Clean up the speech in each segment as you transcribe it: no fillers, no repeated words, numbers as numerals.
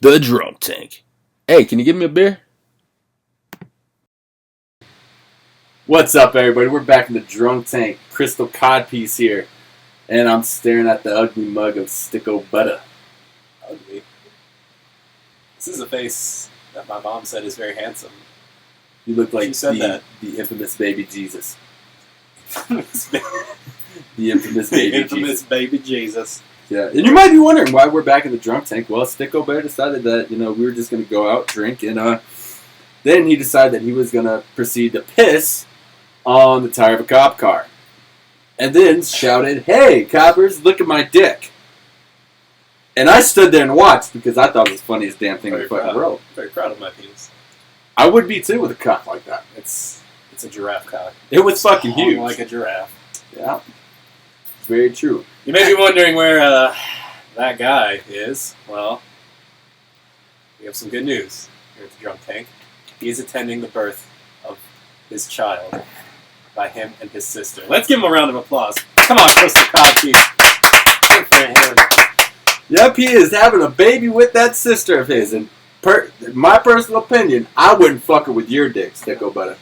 The Drunk Tank. Hey, can you give me a beer? What's up, everybody? We're back in the Drunk Tank. Crystal Codpiece here. And I'm staring at the ugly mug of Sticko Butter. Ugly. This is a face that my mom said is very handsome. You look like the infamous baby Jesus. The infamous baby Jesus. Yeah, and you might be wondering why we're back in the Drunk Tank. Well, Sticko Bear decided that, we were just going to go out, drink, and then he decided that he was going to proceed to piss on the tire of a cop car. And then shouted, "Hey, coppers, look at my dick." And I stood there and watched because I thought it was the funniest damn thing in the fucking world. Very proud of my penis. I would be too with a cock like that. It's a giraffe cock. It was fucking huge. Like a giraffe. Yeah. Very true. You may be wondering where that guy is. Well, we have some good news here at the Drunk Tank. He's attending the birth of his child by him and his sister. Let's give him a round of applause. Come on, Crystal Codpiece. Good for him. Yep, he is having a baby with that sister of his. And my personal opinion, I wouldn't fuck her with your dick, Sticko Butter.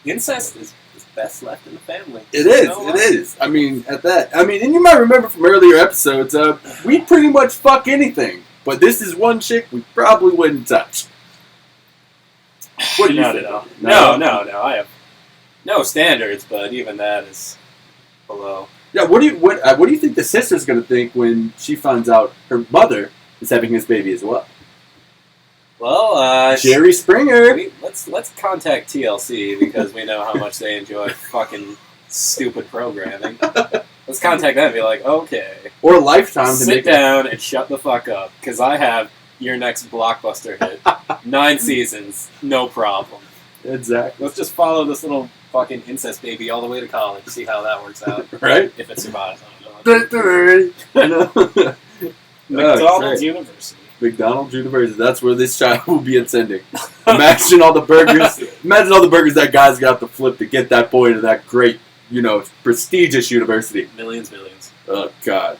Incest is best left in the family. It is. I mean, and you might remember from earlier episodes, we pretty much fuck anything. But this is one chick we probably wouldn't touch. What do you think? No. I have no standards, but even that is below. Yeah, what do you think the sister's going to think when she finds out her mother is having his baby as well? Well, Jerry Springer. Let's contact TLC because we know how much they enjoy fucking stupid programming. Let's contact them and be like, okay, or Lifetime to sit down and shut the fuck up because I have your next blockbuster hit. 9 seasons, no problem. Exactly. Let's just follow this little fucking incest baby all the way to college. See how that works out. Right? If it survives. I don't know. McDonald's University. McDonald's University. That's where this child will be attending. Imagine all the burgers. Imagine all the burgers that guy's got to flip to get that boy to that great, prestigious university. Millions. Oh God.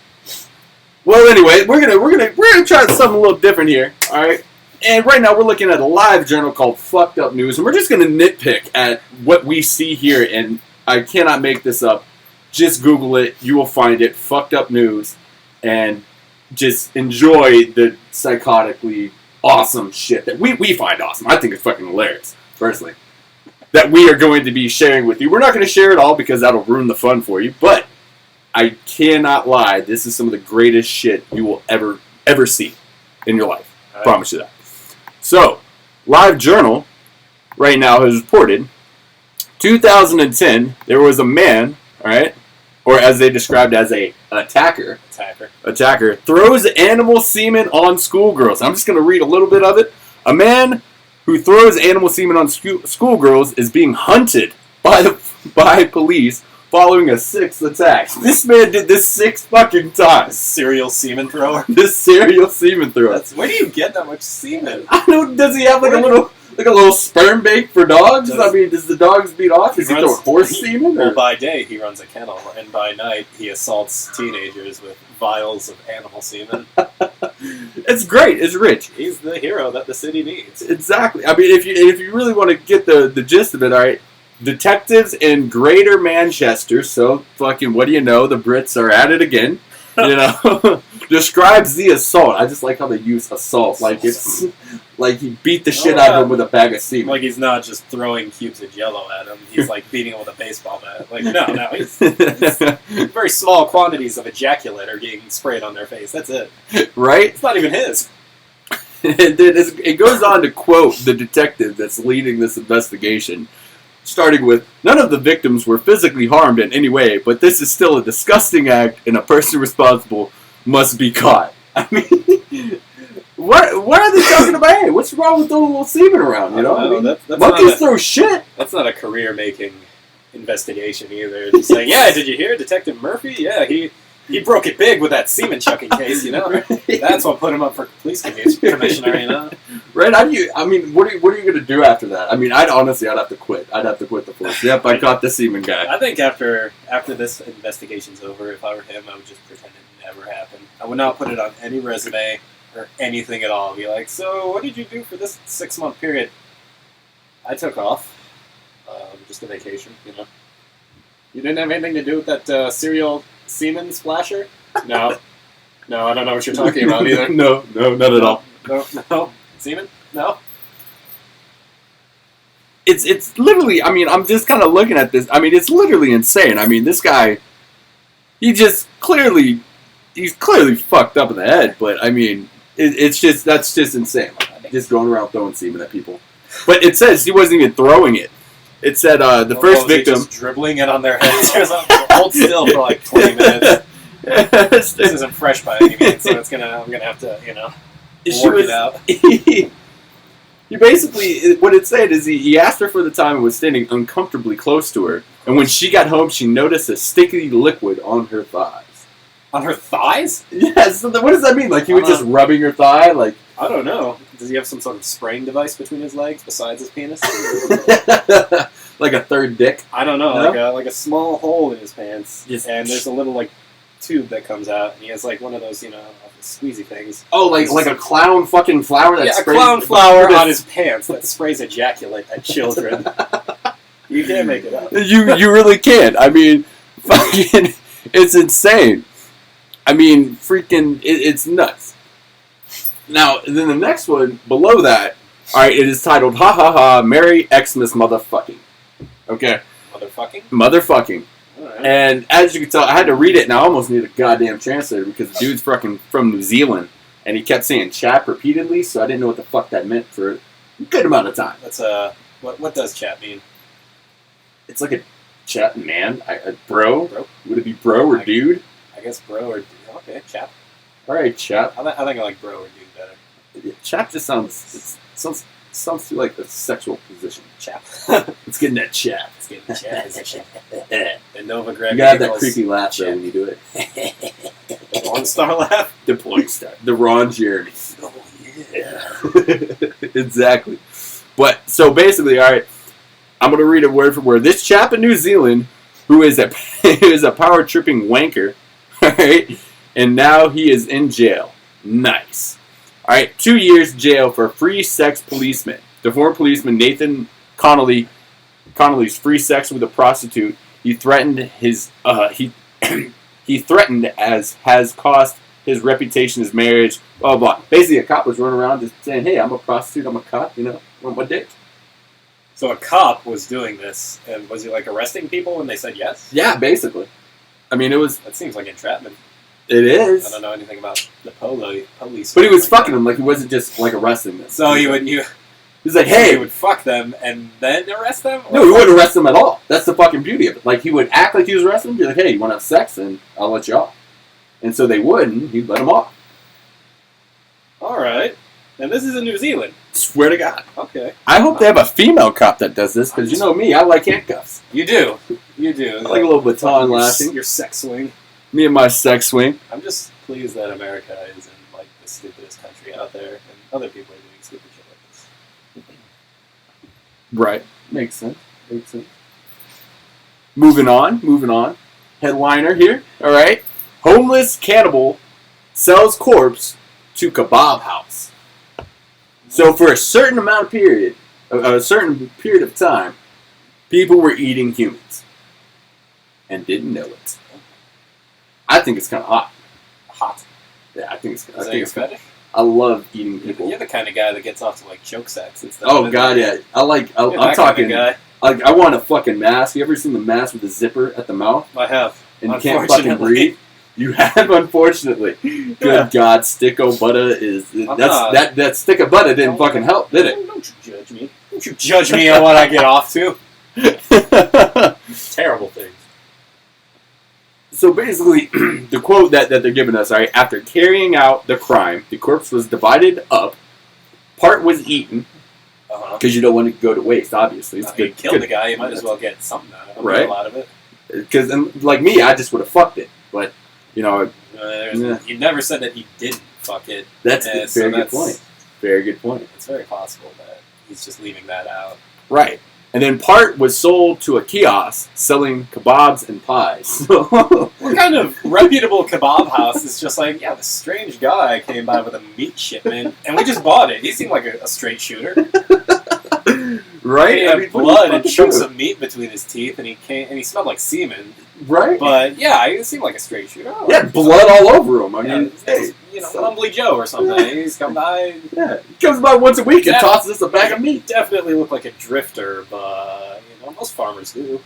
Well, anyway, we're gonna try something a little different here. All right. And right now we're looking at a live journal called Fucked Up News, and we're just gonna nitpick at what we see here. And I cannot make this up. Just Google it. You will find it. Fucked Up News, and just enjoy the psychotically awesome shit that we find awesome. I think it's fucking hilarious, personally, that we are going to be sharing with you. We're not going to share it all because that'll ruin the fun for you, but I cannot lie. This is some of the greatest shit you will ever see in your life. I promise you that. So, Live Journal right now has reported 2010, there was a man, all right, or as they described as an attacker, throws animal semen on schoolgirls. I'm just going to read a little bit of it. A man who throws animal semen on schoolgirls is being hunted by police following a 6th attack. This man did this 6 fucking times. Serial semen thrower? This serial semen thrower. Where do you get that much semen? I don't. Does he have like a little sperm bank for dogs? Does the dogs beat off? Does he throw horse semen? Well, by day he runs a kennel, and by night he assaults teenagers with vials of animal semen. It's great. It's rich. He's the hero that the city needs. Exactly. I mean, if you really want to get the gist of it, all right. Detectives in Greater Manchester, so fucking what do you know? The Brits are at it again. Describes the assault. I just like how they use assault, like it's like he beat the shit out of him with a bag of semen. Like he's not just throwing cubes of Jello at him. He's like beating him with a baseball bat. Like no, it's very small quantities of ejaculate are getting sprayed on their face. That's it. Right? It's not even his. It goes on to quote the detective that's leading this investigation. Starting with, none of the victims were physically harmed in any way, but this is still a disgusting act, and a person responsible must be caught. I mean, what are they talking about? Hey, what's wrong with throwing a little semen around? That's monkeys throw shit. That's not a career-making investigation either. Just saying, yeah, did you hear Detective Murphy? Yeah, he broke it big with that semen chucking case. That's what put him up for police commissioner. Right? What are you going to do after that? I mean, I'd have to quit. I'd have to quit the force. Yep, I caught the semen guy. I think after this investigation's over, if I were him, I would just pretend it never happened. I would not put it on any resume. or anything at all. Be like, so what did you do for this 6-month period? I took off. Just a vacation, you know. You didn't have anything to do with that cereal semen splasher? No. No, I don't know what you're talking about either. No, not at all. No. Semen? No. It's literally, I mean, I'm just kind of looking at this. I mean, it's literally insane. I mean, this guy, he's clearly fucked up in the head, but I mean, that's just insane. Just going around throwing semen at people. But it says he wasn't even throwing it. It said the first victim just dribbling it on their heads. Hold still for like 20 minutes. This isn't fresh by any means, so I'm gonna have to, you know, work it out. He basically, what it said is he asked her for the time and was standing uncomfortably close to her. And when she got home, she noticed a sticky liquid on her thighs. On her thighs? Yes. So what does that mean? Like he was just rubbing her thigh? Like I don't know. Does he have some sort of spraying device between his legs besides his penis? Like a third dick? I don't know. No? Like a small hole in his pants, Just and there's a little like tube that comes out, and he has like one of those, you know, squeezy things. Oh, like a clown fucking flower that sprays... a clown flower on his pants that sprays ejaculate at children. You can't make it up. You really can't. I mean, fucking, it's insane. I mean, freaking, it's nuts. Now, then the next one below that, alright, it is titled, Ha Ha Ha, Merry Xmas Motherfucking. Okay. Motherfucking. Right. And as you can tell, I had to read it, and I almost need a goddamn translator because the dude's fucking from New Zealand, and he kept saying chap repeatedly, so I didn't know what the fuck that meant for a good amount of time. That's what does chap mean? It's like a chap man, a bro. Would it be bro or dude? I guess bro or dude. Okay, chap. All right, chap. I think I like bro or dude better. Yeah, chap just sounds too like a sexual position. Chap. It's getting that chap. It's getting the chap. The Nova Greg. You got that creepy laugh though when you do it. The Porn star laugh. The porn star. The Ron Jeremy. Oh yeah. Exactly. But so basically, all right. I'm gonna read it word for word. This chap in New Zealand, who is a power tripping wanker, all right, and now he is in jail. Nice. All right, 2 years jail for free sex policeman. The former policeman Nathan Connolly's free sex with a prostitute. He threatened he threatened as has cost his reputation, his marriage, blah blah. Basically, a cop was running around just saying, "Hey, I'm a prostitute. I'm a cop. You know, want my dick." So a cop was doing this, and was he like arresting people when they said yes? Yeah, basically. I mean, it was. That seems like entrapment. It is. I don't know anything about the police. But he was fucking them, like he wasn't just like arresting them. So he's like, hey, he would fuck them and then arrest them? No, he wouldn't arrest them at all. That's the fucking beauty of it. Like he would act like he was arresting them, be like, hey, you want to have sex, and I'll let you off. And so they would, and he'd let them off. All right. And this is in New Zealand. Swear to God. Okay. I hope they have a female cop that does this, because you know me, I like handcuffs. You do. You do. I like a little baton lashing. Your sex swing. Me and my sex swing. I'm just pleased that America isn't like the stupidest country out there, and other people are doing stupid shit like this. Right. Makes sense. Moving on. Headliner here. All right. Homeless cannibal sells corpse to kebab house. So for a certain period of time, people were eating humans and didn't know it. I think it's kind of hot. Hot? Yeah, I think it's. Is that your fetish? I love eating people. You're the kind of guy that gets off to like choke sex and stuff. Oh God, yeah. I'm talking. Kind of guy. I want a fucking mask. You ever seen the mask with the zipper at the mouth? I have. And you can't fucking breathe. You have, unfortunately. Good God, sticko butter is that stick of butter didn't fucking help, did it? Don't you judge me? Don't you judge me on what I get off to? Terrible things. So basically, the quote that they're giving us, all right, after carrying out the crime, the corpse was divided up. Part was eaten, because you don't want it to go to waste, obviously. It's good. You killed the guy, you might as well get something out of it. Right. A lot of it. Because, like me, I just would have fucked it. But, you know... You never said that he didn't fuck it. That's a very good point. Very good point. It's very possible that he's just leaving that out. Right. And then part was sold to a kiosk selling kebabs and pies. What kind of reputable kebab house is just like, yeah, this strange guy came by with a meat shipment, and we just bought it. He seemed like a straight shooter. Right? He had blood and chunks of meat between his teeth, and he smelled like semen. Right? But yeah, he seemed like a straight shooter. He had blood all over him. I mean, hey, Mumbly Joe or something. He's come by. Yeah, he comes by once a week and tosses us a bag of meat. Definitely looked like a drifter, but most farmers do.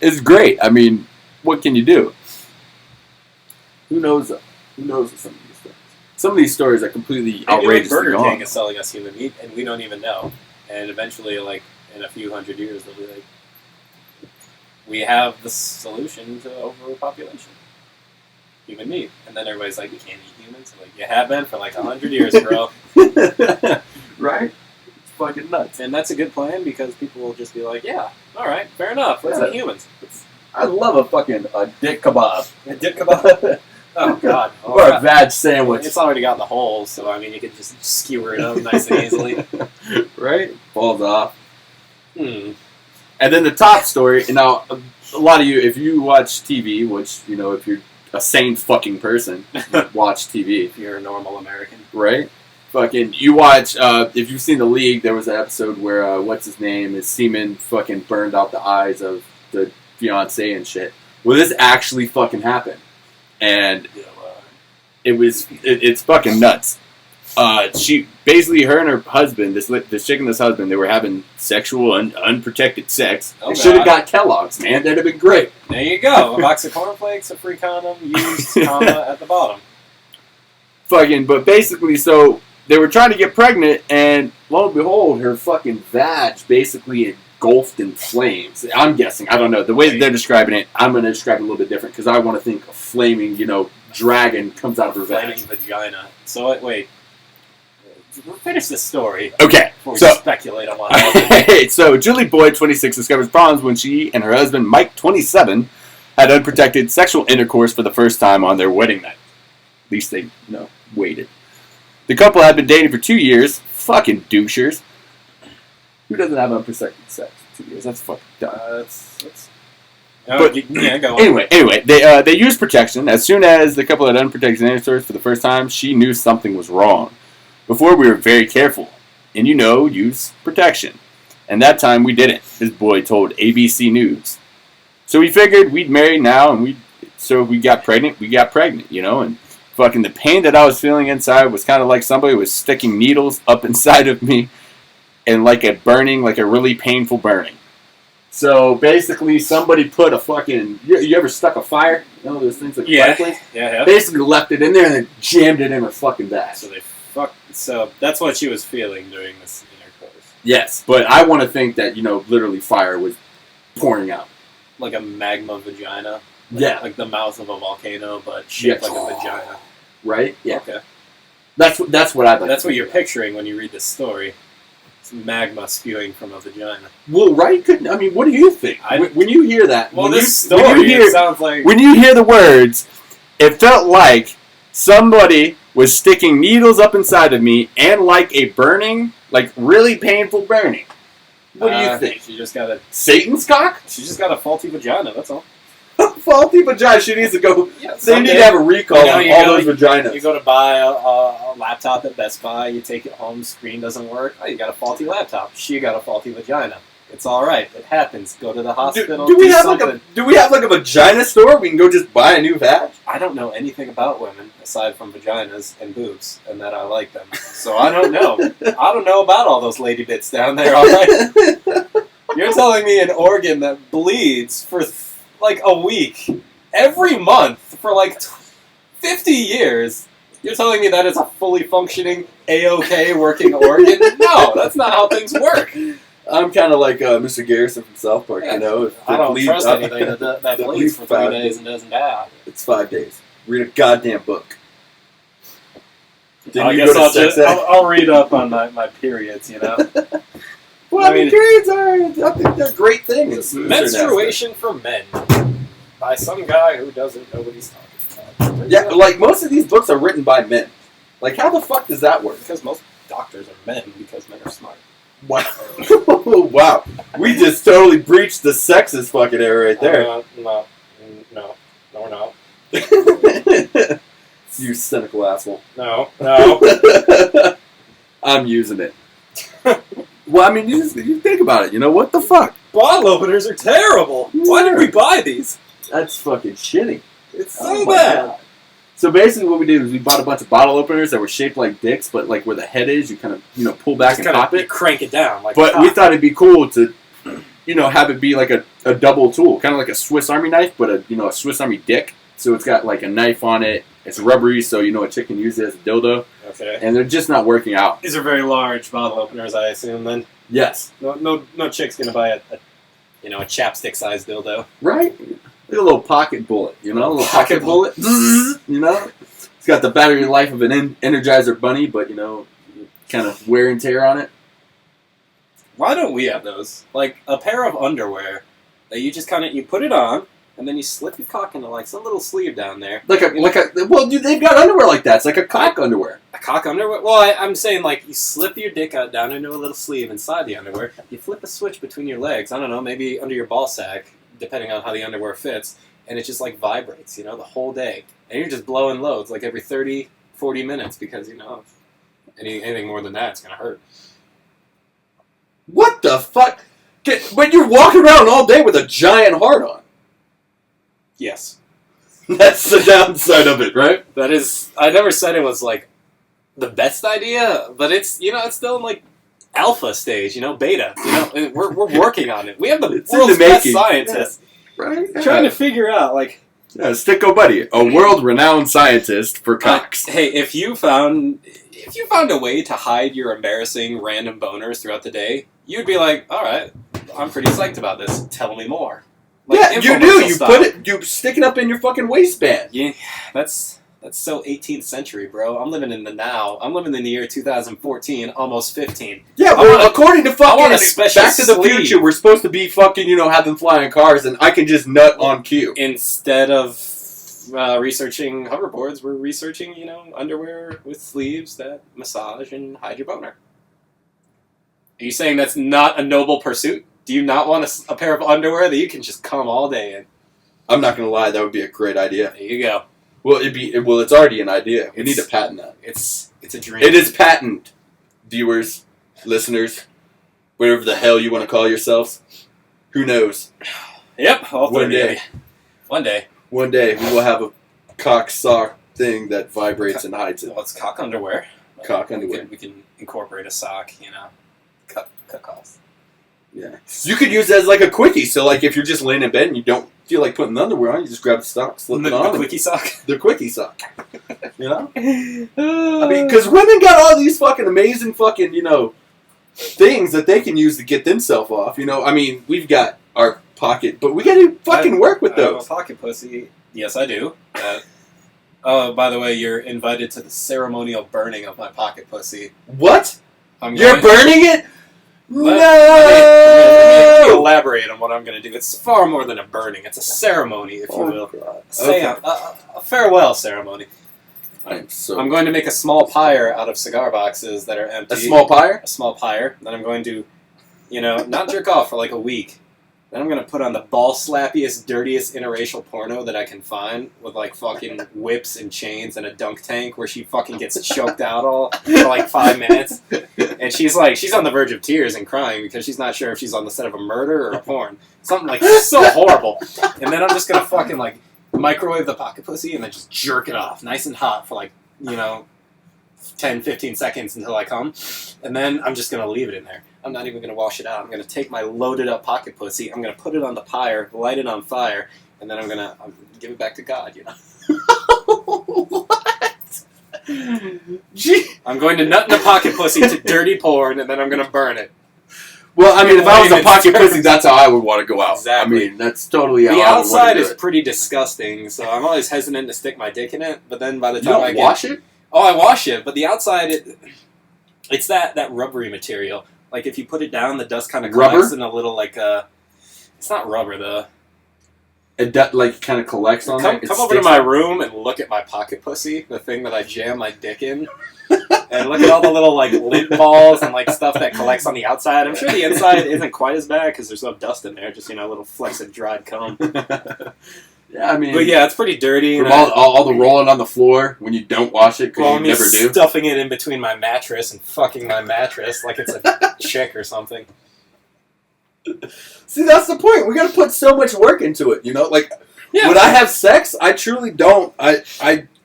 It's great. I mean, what can you do? Who knows? Who knows some of these things? Some of these stories are completely outrageous. Burger King is selling us human meat, and we don't even know. And eventually, like in a few hundred years, they'll be like, "We have the solution to overpopulation: human meat." And then everybody's like, "We can't eat humans." I'm like, you have been for like 100 years, bro. Right? It's fucking nuts. And that's a good plan because people will just be like, "Yeah, all right, fair enough. Let's eat humans." I love a fucking dick kebab. A dick kebab. Oh god. Or a veg sandwich. It's already got the holes, so I mean you can just skewer it up nice and easily. Right? Falls off. Hmm. And then the top story, and now a lot of you, if you watch TV, which, if you're a sane fucking person, watch TV. If you're a normal American. Right? Fucking, you watch, if you've seen The League, there was an episode where, what's his name, his semen fucking burned out the eyes of the fiance and shit. Well, this actually fucking happened. And it's fucking nuts. She basically, her and her husband, this chick and this husband, they were having sexual and unprotected sex. They should have got Kellogg's, man. That'd have been great. There you go. A box of cornflakes, a free condom, used comma at the bottom. Fucking, but basically, so they were trying to get pregnant, and lo and behold, her fucking vag basically engulfed in flames. I'm guessing. I don't know. The way that they're describing it, I'm going to describe it a little bit different because I want to think a flaming, dragon comes out of her vag. Flaming vagina. So, wait. Finish this story. Okay. Before we speculate on what happened. So, Julie Boyd, 26, discovers problems when she and her husband, Mike, 27, had unprotected sexual intercourse for the first time on their wedding night. At least they, waited. The couple had been dating for 2 years. Fucking douchers. Who doesn't have unprotected sex for 2 years? That's fucking dumb. Go on. Anyway, they used protection. As soon as the couple had unprotected intercourse for the first time, she knew something was wrong. Before, we were very careful. And use protection. And that time, we didn't, his boy told ABC News. So we figured we'd marry now, and so if we got pregnant, and fucking the pain that I was feeling inside was kind of like somebody was sticking needles up inside of me, and like a really painful burning. So basically, somebody put a fucking, you ever stuck a fire? Those things like fireplace? Yeah. Basically left it in there and then jammed it in her fucking back. So that's what she was feeling during this intercourse. Yes, but I want to think that, literally fire was pouring out. Like a magma vagina? Like the mouth of a volcano, but shaped like a vagina. Right? Yeah. Okay. That's what I like. That's what you're picturing when you read this story. It's magma spewing from a vagina. Well, right? What do you think? When you hear that, it sounds like... When you hear the words, it felt like somebody was sticking needles up inside of me and like a burning, like really painful burning. What do you think? She just got Satan's cock? She just got a faulty vagina, that's all. Faulty vagina. She needs to go. Yeah, they need to have a recall on all those vaginas. You go to buy a laptop at Best Buy, you take it home, screen doesn't work. Oh, you got a faulty laptop. She got a faulty vagina. It's all right. It happens. Go to the hospital. Do we have like a vagina store? We can go just buy a new vag. I don't know anything about women aside from vaginas and boobs, and that I like them. So I don't know. I don't know about all those lady bits down there. All right. You're telling me an organ that bleeds for like a week every month for like 50 years. You're telling me that it's a fully functioning A-OK working organ? No, that's not how things work. I'm kind of like Mr. Garrison from South Park, I don't trust anything that bleeds for 3 days and doesn't die. It's 5 days. Read a goddamn book. I guess I'll read up on my periods, Well, periods I think they're great things. Menstruation for Men by some guy who doesn't know what he's talking about. Yeah, like most of these books are written by men. Like, how the fuck does that work? Because most doctors are men, because men are smart. Wow. Wow. We just totally breached the sexist fucking area right there. No, we're not. You cynical asshole. No. I'm using it. Well, I mean, you think about it. You know, what the fuck? Bottle openers are terrible. Why did we buy these? That's fucking shitty. It's so bad. God. So basically what we did was we bought a bunch of bottle openers that were shaped like dicks, but like where the head is, you kind of, pull back and pop it. You crank it down. But we thought it'd be cool to, have it be like a double tool. Kind of like a Swiss Army knife, but a Swiss Army dick. So it's got like a knife on it. It's rubbery, so a chick can use it as a dildo. Okay. And they're just not working out. These are very large bottle openers, I assume, then? Yes. No chick's gonna buy a chapstick-sized dildo. Right? Like a little pocket bullet, a little pocket bullet. It's got the battery life of an Energizer bunny, but, kind of wear and tear on it. Why don't we have those? Like a pair of underwear that you just you put it on, and then you slip your cock into like some little sleeve down there. Well, dude, they've got underwear like that. It's like a cock underwear. A cock underwear? Well, I'm saying like you slip your dick out down into a little sleeve inside the underwear. You flip a switch between your legs. I don't know, maybe under your ball sack, depending on how the underwear fits, and it just like vibrates, the whole day. And you're just blowing loads like every 30, 40 minutes because, anything more than that, it's going to hurt. What the fuck? But you're walking around all day with a giant heart on. Yes. That's the downside of it, right? That is, I never said it was like the best idea, but it's, it's still in like alpha stage, beta. We're working on it. We have the world's best scientists. Yeah. Right? Trying to figure out, like... Yeah, Sticko Buddy, a world-renowned scientist for cocks. Hey, if you found a way to hide your embarrassing random boners throughout the day, you'd be like, all right, I'm pretty psyched about this. Tell me more. Like, yeah, you do. You stick it up in your fucking waistband. Yeah, that's so 18th century, bro. I'm living in the now. I'm living in the year 2014, almost 15. Yeah, well, according to fucking Back to the sleeve. Future, we're supposed to be fucking, having flying cars, and I can just nut on cue. Instead of researching hoverboards, we're researching, underwear with sleeves that massage and hide your boner. Are you saying that's not a noble pursuit? Do you not want a pair of underwear that you can just come all day in? I'm not gonna lie, that would be a great idea. There you go. Well, it's already an idea. We need to patent that. It's a dream. It is patent, viewers, listeners, whatever the hell you want to call yourselves. Who knows? Yep. One day we will have a cock sock thing that vibrates and hides it. Well, it's cock underwear. Cock underwear. We can incorporate a sock, cut costs. Yeah. You could use it as like a quickie. So like if you're just laying in bed and you don't feel like putting the underwear on, you just grab the sock, slip it on. The quickie sock? The quickie sock. I mean, because women got all these fucking amazing fucking, things that they can use to get themselves off. I mean, we've got our pocket, but we got to fucking work with those. I have a pocket pussy. Yes, I do. Oh, by the way, you're invited to the ceremonial burning of my pocket pussy. What? You're burning it? Let me elaborate on what I'm going to do. It's far more than a burning. It's a ceremony, if you will. God. A farewell ceremony. I'm going to make a small pyre out of cigar boxes that are empty. A small pyre? A small pyre. Then I'm going to, not jerk off for like a week. Then I'm going to put on the ball-slappiest, dirtiest interracial porno that I can find with, like, fucking whips and chains and a dunk tank where she fucking gets choked out all for, like, 5 minutes. And she's on the verge of tears and crying because she's not sure if she's on the set of a murder or a porn. Something, like, so horrible. And then I'm just going to fucking, like, microwave the pocket pussy and then just jerk it off nice and hot for, like, 10, 15 seconds until I come. And then I'm just going to leave it in there. I'm not even going to wash it out. I'm going to take my loaded up pocket pussy, I'm going to put it on the pyre, light it on fire, and then I'm going to give it back to God, What? Gee. I'm going to nut in the pocket pussy to dirty porn, and then I'm going to burn it. Well, I mean, if I was a pocket pussy, that's how I would want to go out. Exactly. I mean, that's totally how the I would want to do it. outside is pretty disgusting, so I'm always hesitant to stick my dick in it, but then by the time I wash it? Oh, I wash it, but the outside, it's that rubbery material. Like, if you put it down, the dust kind of collects in a little, like, it's not rubber, though. It, kind of collects on it? Come over to my room and look at my pocket pussy, the thing that I jam my dick in. And look at all the little like lint balls and like stuff that collects on the outside. I'm sure the inside isn't quite as bad because there's no dust in there. Just little flecks of dried cum. Yeah, I mean, but yeah, it's pretty dirty. From all the rolling on the floor when you don't wash it because you never do. Stuffing it in between my mattress and fucking my mattress like it's a chick or something. See, that's the point. We got to put so much work into it, Like, when I have sex, I truly don't.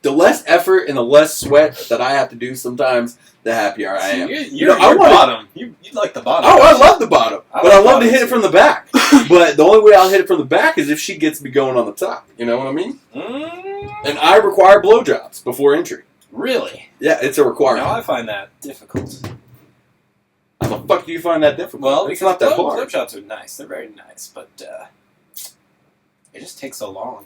The less effort and the less sweat that I have to do sometimes, the happier I am. You're bottom. You like the bottom. Oh, I love the bottom. But I love to hit it from the back. But the only way I'll hit it from the back is if she gets me going on the top. You know what I mean? And I require blowjobs before entry. Really? Yeah, it's a requirement. Now I find that difficult. How the fuck do you find that difficult? Well, it's not that hard. Blowjobs are nice. They're very nice, but it just takes so long,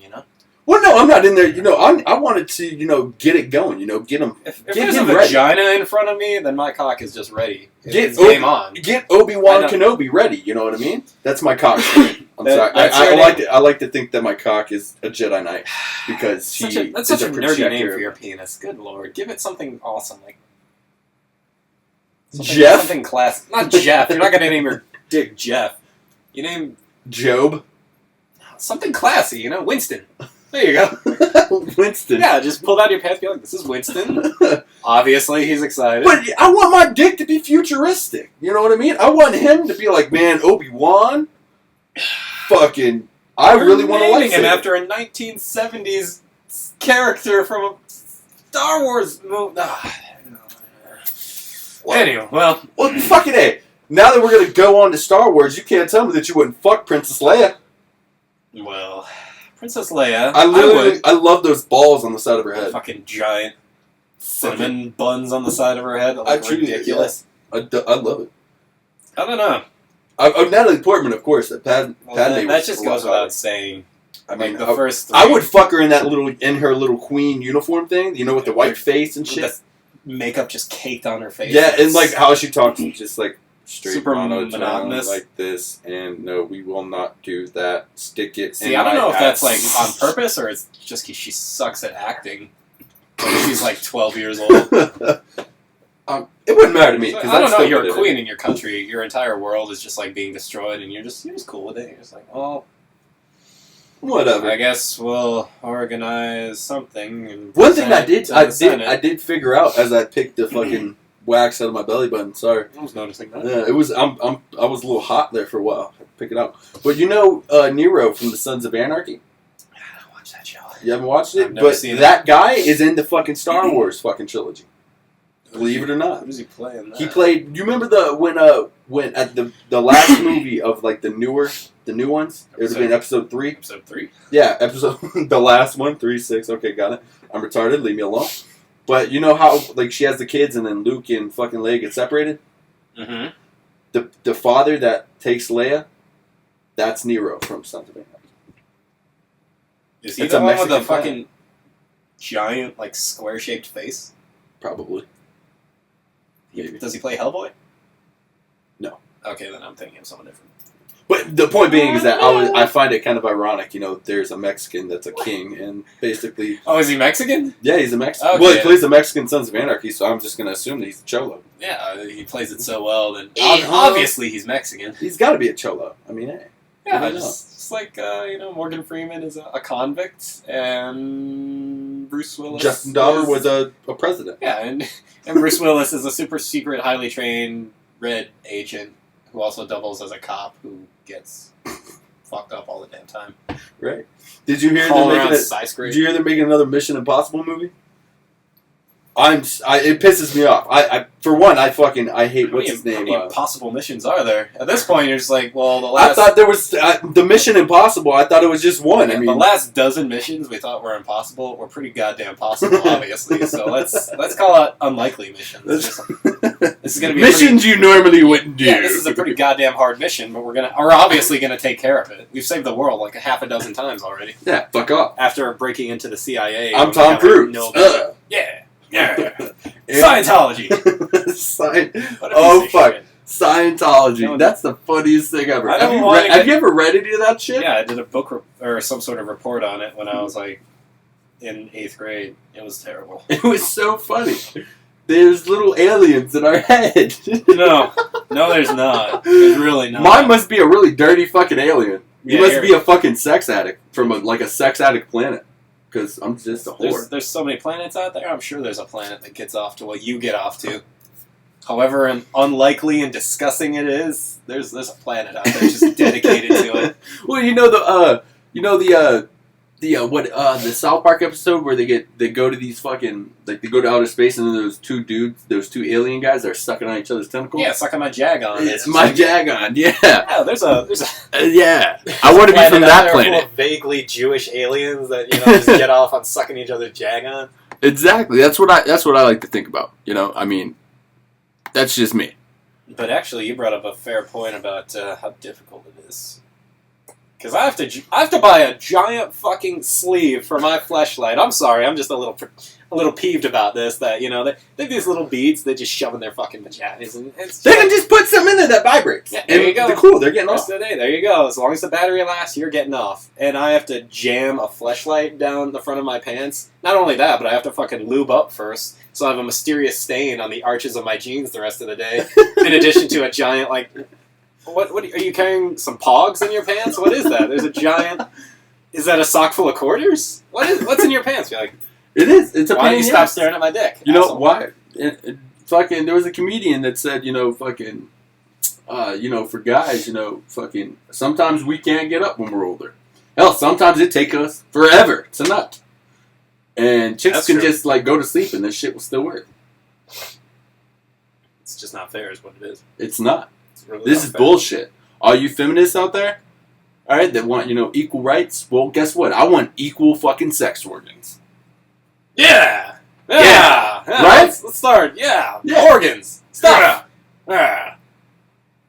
Well, no, I'm not in there. I wanted to, get it going. Get him. If there's a vagina in front of me, then my cock is just ready. It's game on. Get Obi-Wan Kenobi ready. You know what I mean? That's my cock. I'm sorry. I like to think that my cock is a Jedi Knight because that's such a nerdy name for your penis. Good lord, give it something awesome like Jeff. Something classic. Not Jeff. You're not gonna name your dick Jeff. You name Job. Something classy. Winston. There you go. Winston. Yeah, just pull out your pants. Be like, this is Winston. Obviously, he's excited. But I want my dick to be futuristic. You know what I mean? I want him to be like, man, Obi-Wan. Fucking. I really want to like him after a 1970s character from a Star Wars movie. Anyway, well, fucking A. Now that we're gonna go on to Star Wars, you can't tell me that you wouldn't fuck Princess Leia. Well, Princess Leia. I love those balls on the side of her head. Fucking giant cinnamon buns on the side of her head. That look ridiculous. I love it. I don't know. Natalie Portman, of course. Padme. That just goes without saying. I mean, the first three. I would fuck her in her little queen uniform thing. With the white face and shit. Makeup just caked on her face. Yeah, and like how she talks, just like straight super monotonous like this. And no, we will not do that. Stick it. See, I don't know if that's like on purpose or it's just she sucks at acting. She's like 12 years old. It wouldn't matter to me. I don't know. You're a queen in your country. Your entire world is just like being destroyed, and you're just cool with it. You're just like, well, whatever. I guess we'll organize something. And one thing I did figure out as I picked the fucking wax out of my belly button. Sorry, I was noticing that. Yeah, it was. I was a little hot there for a while. I pick it out. But Nero from the Sons of Anarchy. I don't watch that show. You haven't watched it, I've never seen that guy is in the fucking Star Wars fucking trilogy. Believe it or not. Who does he play in that? He played. You remember when at the last movie of like the new ones? It would have been episode 3. Episode 3. Yeah, the last one, 3-6. Okay, got it. I'm retarded. Leave me alone. But you know how like she has the kids and then Luke and fucking Leia get separated. Mm-hmm. The father that takes Leia, that's Nero from Sons of Anarchy. Is he the one with the fucking giant like square shaped face? Probably. Does he play Hellboy? No. Okay, then I'm thinking of someone different. But the point being is that I find it kind of ironic, there's a Mexican that's a king, and basically... Oh, is he Mexican? Yeah, he's a Mexican. Okay. Well, he plays the Mexican Sons of Anarchy, so I'm just going to assume that he's a cholo. Yeah, he plays it so well, then obviously he's Mexican. He's got to be a cholo. I mean, hey. Yeah, just like, Morgan Freeman is a convict, and Bruce Willis... Justin Dauber was a president. Yeah, and Bruce Willis is a super secret, highly trained red agent who also doubles as a cop who gets fucked up all the damn time. Right. Did you hear they're making another Mission Impossible movie? It pisses me off. For one, I hate what's his name. How many impossible missions are there? At this point, you're just like, well, the last. I thought there was the Mission Impossible. I thought it was just one. Yeah, the last dozen missions we thought were impossible were pretty goddamn possible, obviously. So let's call it unlikely missions. This is gonna be missions you normally wouldn't do. Yeah, this is a pretty goddamn hard mission, but we're obviously gonna take care of it. We've saved the world like a half a dozen times already. Yeah, fuck off. After breaking into the CIA, I'm Tom Cruise. Yeah. Scientology. Oh fuck, Scientology. That's the funniest thing ever. Have you ever read any of that shit? Yeah, I did a book or some sort of report on it when I was like in 8th grade. It was terrible. It was so funny. There's little aliens in our head. No, there's not. There's really not. Mine must be a really dirty fucking alien. You Yeah, must be a fucking sex addict from a sex addict planet. Because I'm just a whore. There's so many planets out there. I'm sure there's a planet that gets off to what you get off to. However unlikely and disgusting it is, there's a planet out there just dedicated to it. Well, the South Park episode where they go to these fucking, like, they go to outer space and then those two alien guys that are sucking on each other's tentacles. Yeah, sucking my Jagon. It's my Jagon. Yeah. Yeah, there's a yeah. I want to be from that planet. Full of vaguely Jewish aliens that just get off on sucking each other's Jagon. Exactly. That's what I like to think about. I mean, that's just me. But actually, you brought up a fair point about how difficult it is. Because I have to buy a giant fucking sleeve for my fleshlight. I'm sorry, I'm just a little peeved about this. That they have these little beads they just shove in their fucking vaginas, and they can just put something in there that vibrates. Yeah, there you go. They're cool. They're getting off. There you go. As long as the battery lasts, you're getting off. And I have to jam a fleshlight down the front of my pants. Not only that, but I have to fucking lube up first, so I have a mysterious stain on the arches of my jeans the rest of the day. In addition to a giant What are you carrying? Some pogs in your pants? What is that? There's a giant. Is that a sock full of quarters? What's in your pants? You're like, it is. It's a why pain. don't you stop staring at my dick? You know why? Fucking. There was a comedian that said, fucking, for guys, fucking. Sometimes we can't get up when we're older. Hell, sometimes it takes us forever to nut. And chicks can just go to sleep and this shit will still work. It's just not fair, is what it is. It's not. Really this is bullshit. All you feminists out there, all right, that want equal rights. Well, guess what? I want equal fucking sex organs. Yeah. Right. Let's start. Yeah. Organs. Stuff. Yeah.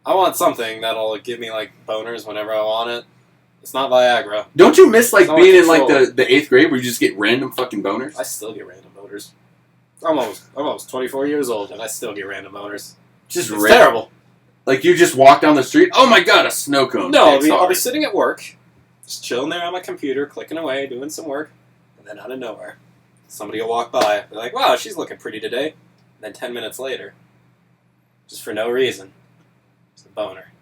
I want something that'll give me boners whenever I want it. It's not Viagra. Don't you miss being in the 8th grade where you just get random fucking boners? I still get random boners. I'm almost 24 years old and I still get random boners. It's terrible. You just walk down the street, oh my god, a snow cone. No, I'll be sitting at work, just chilling there on my computer, clicking away, doing some work, and then out of nowhere, somebody will walk by. They're like, wow, she's looking pretty today. And then 10 minutes later, just for no reason, it's a boner.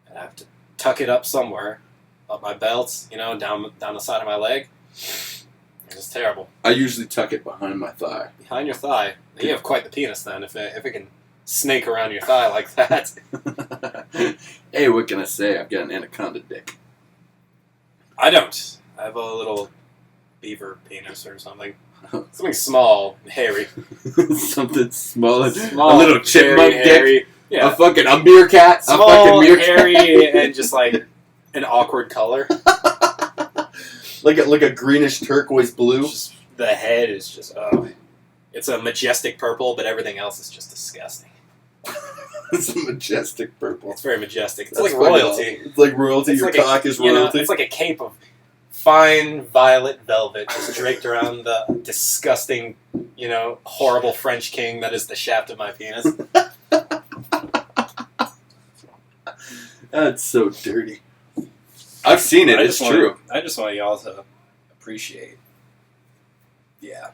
And I have to tuck it up somewhere, up my belt, down the side of my leg. It's terrible. I usually tuck it behind my thigh. Behind your thigh? You have quite the penis then, if it can snake around your thigh like that. Hey, what can I say? I've got an anaconda dick. I don't. I have a little beaver penis or something. Something small and hairy. Something small, a little chipmunk hairy, dick. Yeah. A meerkat. Small, a fucking meerkat. hairy, and just an awkward color. like a greenish turquoise blue. The head is just it's a majestic purple, but everything else is just disgusting. It's a majestic purple. It's very majestic. It's like royalty. It's like royalty. Your cock is royalty. It's like a cape of fine violet velvet just draped around the disgusting, horrible French king that is the shaft of my penis. That's so dirty. I've seen it. It's true. I just want y'all to appreciate. Yeah.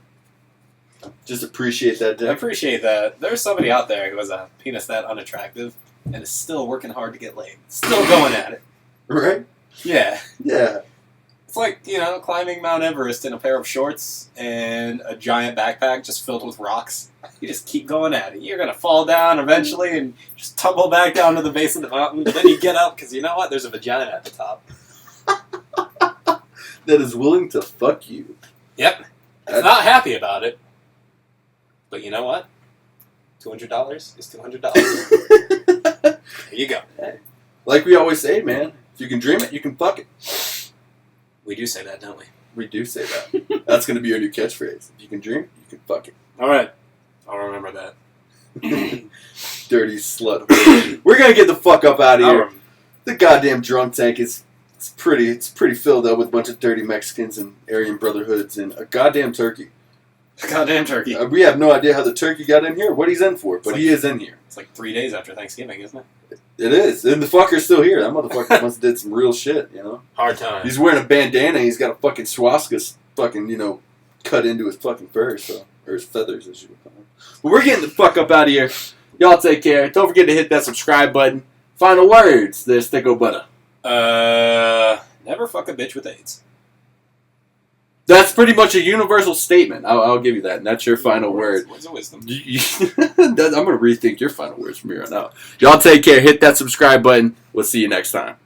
Just appreciate that dick. I appreciate that. There's somebody out there who has a penis that unattractive and is still working hard to get laid. Still going at it. Right? Yeah. Yeah. It's like, climbing Mount Everest in a pair of shorts and a giant backpack just filled with rocks. You just keep going at it. You're going to fall down eventually and just tumble back down to the base of the mountain. But then you get up because you know what? There's a vagina at the top. That is willing to fuck you. Yep. It's not happy about it. But you know what? $200 is $200. There you go. Like we always say, man, if you can dream it, you can fuck it. We do say that, don't we? We do say that. That's going to be our new catchphrase. If you can dream, you can fuck it. All right. I'll remember that. Dirty slut. We're going to get the fuck up out of here. The goddamn drunk tank is pretty filled up with a bunch of dirty Mexicans and Aryan Brotherhoods and a goddamn turkey. Goddamn turkey. We have no idea how the turkey got in here, what he's in for, but he is in here. It's 3 days after Thanksgiving, isn't it? It is. And the fucker's still here. That motherfucker must have did some real shit, Hard time. He's wearing a bandana. He's got a fucking swastika fucking, cut into his fucking fur, or Or his feathers, as you would call them. But we're getting the fuck up out of here. Y'all take care. Don't forget to hit that subscribe button. Final words, the Sticko Butter. Never fuck a bitch with AIDS. That's pretty much a universal statement. I'll give you that. And that's your final word. Words of wisdom. I'm going to rethink your final words from here on out. Y'all take care. Hit that subscribe button. We'll see you next time.